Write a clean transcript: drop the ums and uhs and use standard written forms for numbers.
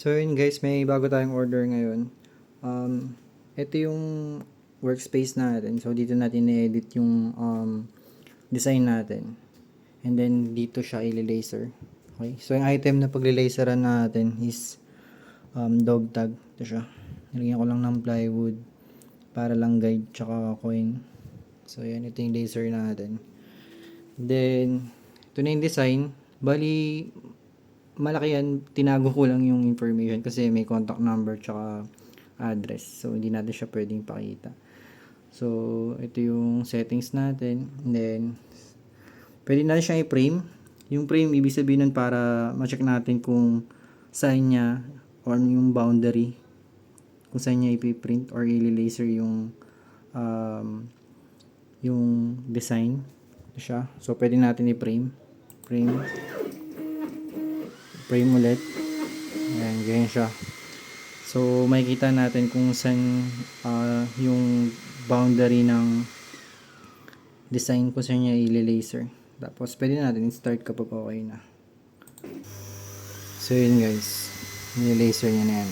So yun guys, may bago tayong order ngayon. Ito yung workspace natin. So dito natin i-edit yung design natin. And then dito siya i-laser. Okay? So yung item na pagle-laseran natin is dog tag. Ito siya. Nilagyan ko lang ng plywood para lang guide tsaka coin. So yan, ito yung laser natin. Then ito na yung design. Bali malaki yan, tinago ko lang yung information kasi may contact number tsaka address. So, hindi natin siya pwedeng pakita. So, ito yung settings natin. And then, pwede natin siya i-frame. Yung frame, ibig sabihin nun para ma-check natin kung saan niya or yung boundary. Kung saan niya ipiprint or i-laser yung design. Ito siya. So, pwede natin i-frame. Frame ulit. Ayan, ganyan siya. So, makikita natin kung saan yung boundary ng design kung saan niya i-laser. Tapos, pwede natin i-start kapag okay na. So, yun guys. I-laser niya na yan.